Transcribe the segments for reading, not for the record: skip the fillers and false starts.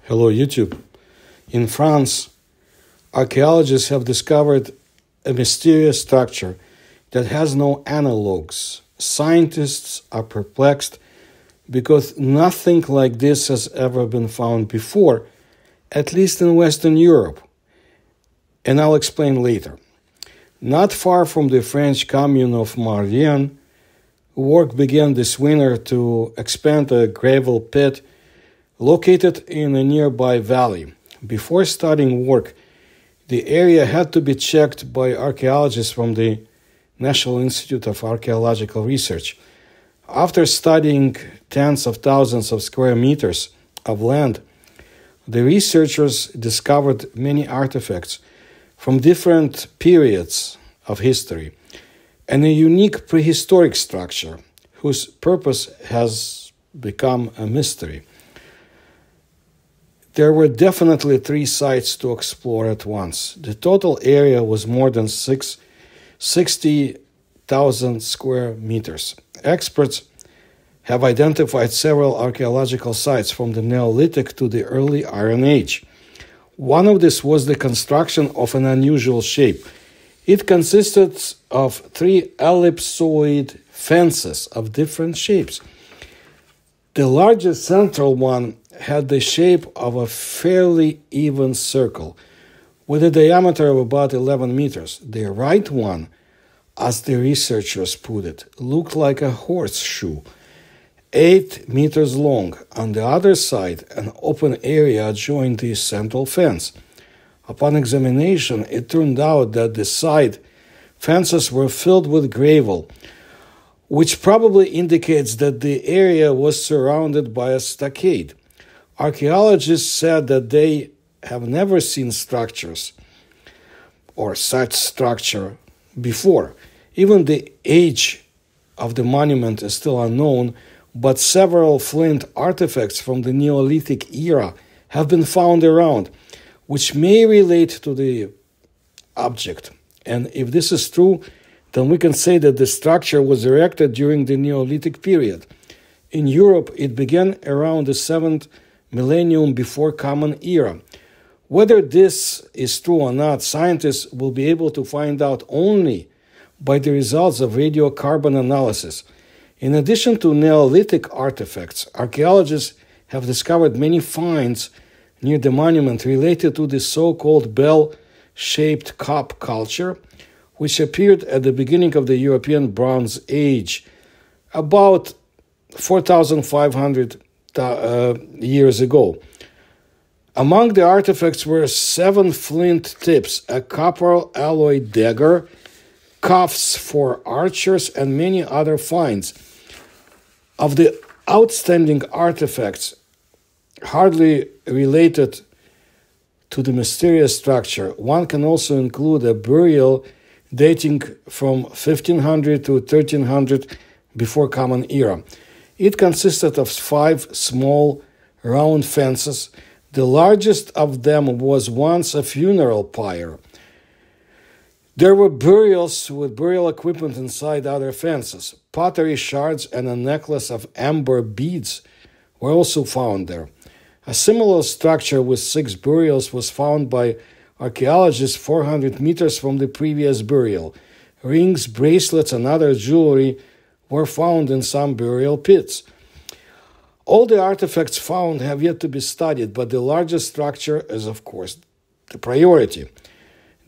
Hello, YouTube. In France, archaeologists have discovered a mysterious structure that has no analogues. Scientists are perplexed because nothing like this has ever been found before, at least in Western Europe. And I'll explain later. Not far from the French commune of Marien, work began this winter to expand a gravel pit located in a nearby valley. Before starting work, the area had to be checked by archaeologists from the National Institute of Archaeological Research. After studying tens of thousands of square meters of land, the researchers discovered many artifacts from different periods of history and a unique prehistoric structure whose purpose has become a mystery. There were definitely 3 sites to explore at once. The total area was more than 60,000 square meters. Experts have identified several archaeological sites from the Neolithic to the early Iron Age. One of these was the construction of an unusual shape. It consisted of 3 ellipsoid fences of different shapes. The largest central one had the shape of a fairly even circle with a diameter of about 11 meters. The right one, as the researchers put it, looked like a horseshoe, 8 meters long. On the other side, an open area adjoined the central fence. Upon examination, it turned out that the side fences were filled with gravel, which probably indicates that the area was surrounded by a stockade. Archaeologists said that they have never seen structures or such structure before. Even the age of the monument is still unknown, but several flint artifacts from the Neolithic era have been found around, which may relate to the object. And if this is true, then we can say that the structure was erected during the Neolithic period. In Europe, it began around the 7th millennium before Common Era. Whether this is true or not, scientists will be able to find out only by the results of radiocarbon analysis. In addition to Neolithic artifacts, archaeologists have discovered many finds near the monument related to the so-called bell-shaped cup culture, which appeared at the beginning of the European Bronze Age, about 4,500 years ago. Among the artifacts were 7 flint tips, a copper alloy dagger, cuffs for archers, and many other finds. Of the outstanding artifacts, hardly related to the mysterious structure, one can also include a burial dating from 1500 to 1300 before Common Era. It consisted of 5 small round fences. The largest of them was once a funeral pyre. There were burials with burial equipment inside other fences. Pottery shards and a necklace of amber beads were also found there. A similar structure with 6 burials was found by archaeologists 400 meters from the previous burial. Rings, bracelets, and other jewelry were found in some burial pits. All the artifacts found have yet to be studied, but the largest structure is, of course, the priority.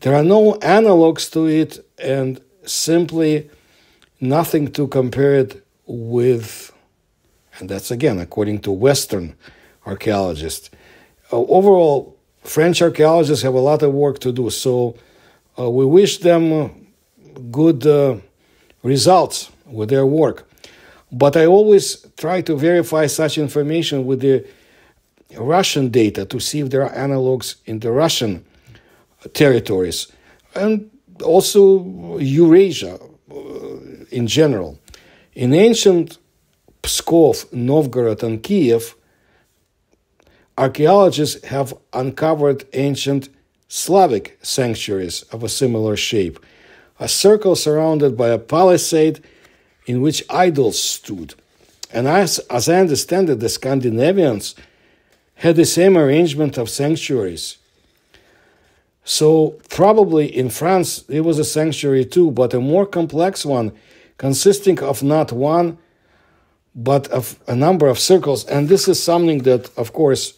There are no analogues to it and simply nothing to compare it with, and that's again according to Western archaeologists. Overall, French archaeologists have a lot of work to do, so we wish them good results with their work. But I always try to verify such information with the Russian data to see if there are analogues in the Russian territories and also Eurasia in general. In ancient Pskov, Novgorod, and Kiev, archaeologists have uncovered ancient Slavic sanctuaries of a similar shape, a circle surrounded by a palisade in which idols stood. And as I understand it, the Scandinavians had the same arrangement of sanctuaries. So probably in France it was a sanctuary too, but a more complex one, consisting of not one, but of a number of circles. And this is something that, of course,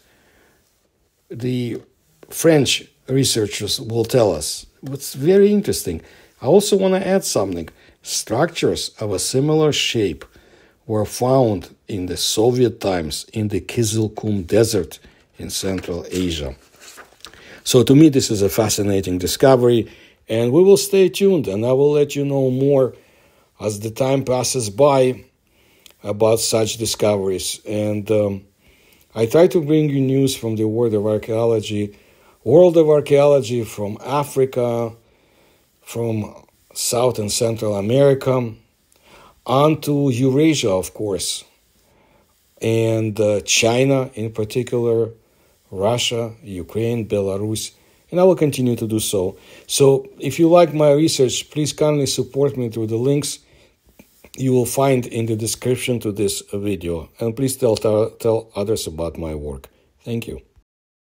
the French researchers will tell us. It's very interesting. I also want to add something. Structures of a similar shape were found in the Soviet times in the Kizilkum Desert in Central Asia. So to me, this is a fascinating discovery, and we will stay tuned, and I will let you know more as the time passes by about such discoveries. And I try to bring you news from the world of archaeology, from Africa, from South and Central America, on to Eurasia, of course, and China in particular, Russia, Ukraine, Belarus, and I will continue to do so. So if you like my research, please kindly support me through the links you will find in the description to this video. And please tell others about my work. Thank you.